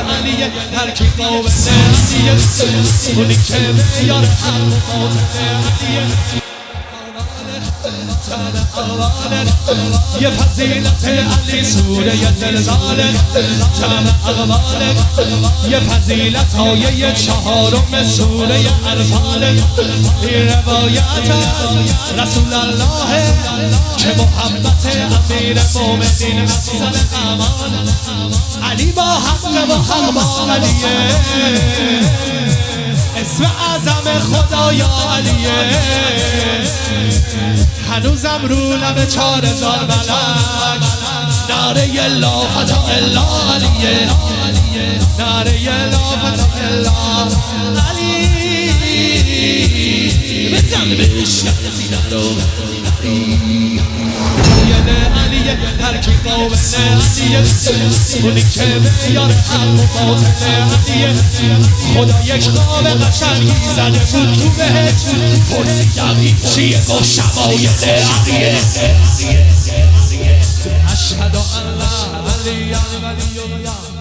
علیه ترکیب قابل علیه اونی که بیار حق و باطل علیه یه فضیلت علی سوره زلزاله جمع اقباله یه فضیلت های چهارم سوره انفاله این روایت رسول الله که محبت امیر مومنین مقصد امان علی با حق و حق با علیه اسم اعظم خدا یا علیه هنوزم رو لب 4000 ملک نعره لا فتا الا علیه نعره لا فتا الا علی بزن بشکن علیه ترکیب قابل علیه اونی که بیار حق و باطل علیه خدا یک خواب قشنگی زده بود تو بهش پرسیدم چیه گفت شمایل علیه اشهد ان لا اله الا الله